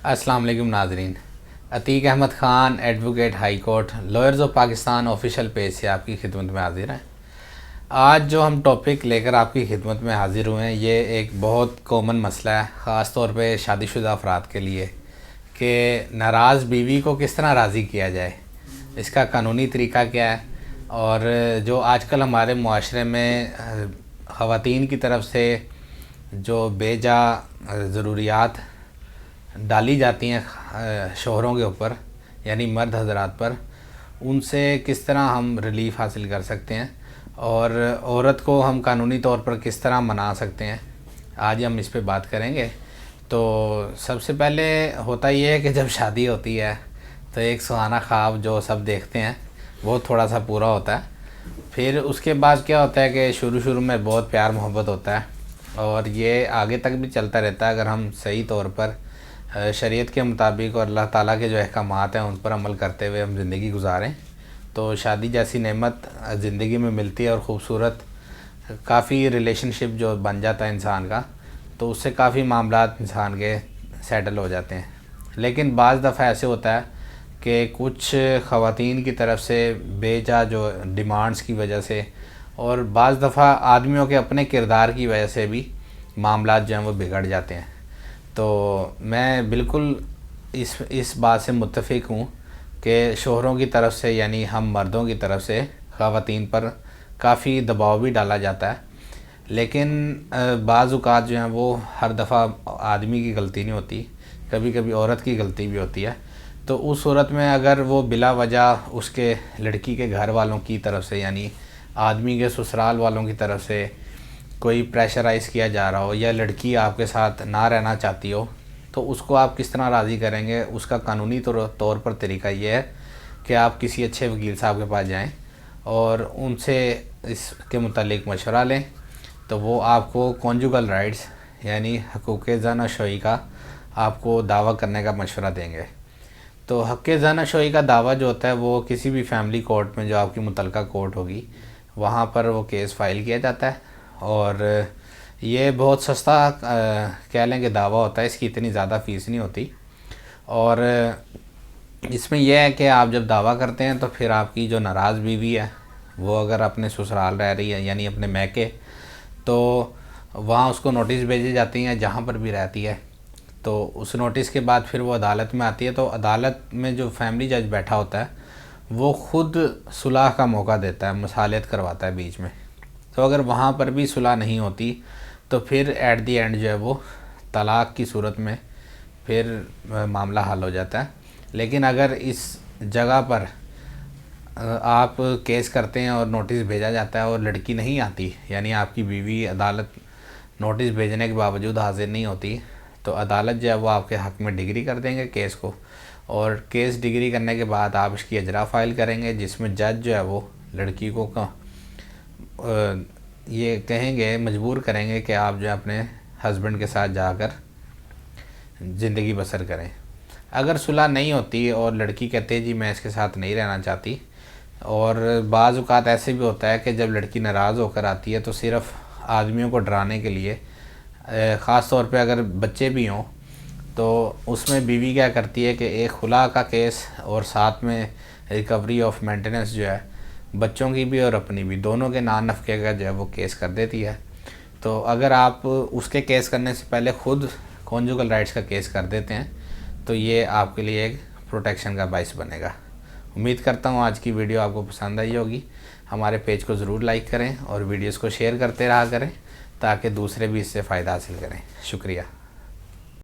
अस्सलाम वालेकुम नाजरीन। Atiq Ahmed Khan advocate high court lawyers of Pakistan official page से आपकी खिदमत में हाजिर हैं। आज जो हम टॉपिक लेकर आपकी खिदमत में हाजिर हुए हैं, ये एक बहुत कॉमन मसला है, ख़ास तौर पे शादीशुदा अफराद के लिए, कि नाराज़ बीवी को किस तरह राज़ी किया जाए, इसका कानूनी तरीका क्या है। और जो आजकल हमारे मुआशरे में ख़वातीन की तरफ से जो बेजा ज़रूरियात डाली जाती हैं शोहरों के ऊपर, यानी मर्द हज़रात पर, उनसे किस तरह हम रिलीफ़ हासिल कर सकते हैं और औरत को हम कानूनी तौर पर किस तरह मना सकते हैं, आज हम इस पे बात करेंगे। तो सबसे पहले होता ये है कि जब शादी होती है तो एक सुहाना ख्वाब जो सब देखते हैं वो थोड़ा सा पूरा होता है। फिर उसके बाद क्या होता है कि शुरू में बहुत प्यार मोहब्बत होता है और ये आगे तक भी चलता रहता है अगर हम सही तौर पर शरीयत के मुताबिक और अल्लाह ताला के जो अहकामात हैं उन पर अमल करते हुए हम ज़िंदगी गुजारें। तो शादी जैसी नेमत ज़िंदगी में मिलती है और ख़ूबसूरत काफ़ी रिलेशनशिप जो बन जाता है इंसान का, तो उससे काफ़ी मामलात इंसान के सेटल हो जाते हैं। लेकिन बाज़ दफ़ा ऐसे होता है कि कुछ ख़वातीन की तरफ से बेजा जो डिमांड्स की वजह से और बाज़ दफ़ा आदमियों के अपने किरदार की वजह से भी मामलात जो हैं वो बिगड़ जाते हैं। तो मैं बिल्कुल इस बात से मुत्तफ़िक हूँ कि शोहरों की तरफ से, यानी हम मर्दों की तरफ से ख़वातीन पर काफ़ी दबाव भी डाला जाता है। लेकिन बाज़ औक़ात जो हैं वो हर दफ़ा आदमी की गलती नहीं होती, कभी कभी औरत की गलती भी होती है। तो उस सूरत में अगर वो बिला वजह उसके लड़की के घर वालों की तरफ से, यानी आदमी के ससुराल वालों की तरफ से कोई प्रेशराइज़ किया जा रहा हो या लड़की आपके साथ ना रहना चाहती हो, तो उसको आप किस तरह राज़ी करेंगे, उसका कानूनी तौर पर तरीका ये है कि आप किसी अच्छे वकील साहब के पास जाएं और उनसे इसके मुतालिक मशवरा लें। तो वो आपको कॉन्जुगल राइट्स यानी हकूक़ ज़न-ओ-शोई का आपको दावा करने का मशवरा देंगे। तो हक़ ज़न-ओ-शोई का दावा जो होता है वो किसी भी फैमिली कोर्ट में, जो आपकी मुतल्लका कोर्ट होगी, वहाँ पर वो केस फ़ाइल किया जाता है। और ये बहुत सस्ता कह लें कि दावा होता है, इसकी इतनी ज़्यादा फ़ीस नहीं होती। और इसमें यह है कि आप जब दावा करते हैं तो फिर आपकी जो नाराज़ बीवी है वो अगर अपने ससुराल रह रही है, यानी अपने मैके, तो वहाँ उसको नोटिस भेजी जाती हैं जहाँ पर भी रहती है। तो उस नोटिस के बाद फिर वो अदालत में आती है। तो अदालत में जो फैमिली जज बैठा होता है वो ख़ुद सुलह का मौका देता है, मसालियत करवाता है बीच में। तो अगर वहाँ पर भी सुलह नहीं होती तो फिर एट दी एंड जो है वो तलाक़ की सूरत में फिर मामला हल हो जाता है। लेकिन अगर इस जगह पर आप केस करते हैं और नोटिस भेजा जाता है और लड़की नहीं आती, यानी आपकी बीवी अदालत नोटिस भेजने के बावजूद हाजिर नहीं होती, तो अदालत जो है वो आपके हक़ में डिग्री कर देंगे केस को। और केस डिग्री करने के बाद आप इसकी इजरा फ़ाइल करेंगे, जिसमें जज जो है वो लड़की को ये कहेंगे, मजबूर करेंगे कि आप जो है अपने हस्बैंड के साथ जाकर ज़िंदगी बसर करें। अगर सुलह नहीं होती और लड़की कहती है जी मैं इसके साथ नहीं रहना चाहती, और बाज़ औक़ात ऐसे भी होता है कि जब लड़की नाराज़ होकर आती है तो सिर्फ़ आदमियों को डराने के लिए, ख़ास तौर पे अगर बच्चे भी हों, तो उसमें बीवी क्या करती है कि एक खुला का केस और साथ में रिकवरी ऑफ मेंटेनेंस जो है बच्चों की भी और अपनी भी, दोनों के नान नफ़के का जो है वो केस कर देती है। तो अगर आप उसके केस करने से पहले ख़ुद कॉन्जुगल राइट्स का केस कर देते हैं तो ये आपके लिए एक प्रोटेक्शन का बाइस बनेगा। उम्मीद करता हूँ आज की वीडियो आपको पसंद आई होगी। हमारे पेज को ज़रूर लाइक करें और वीडियोज़ को शेयर करते रहा करें ताकि दूसरे भी इससे फ़ायदा हासिल करें। शुक्रिया।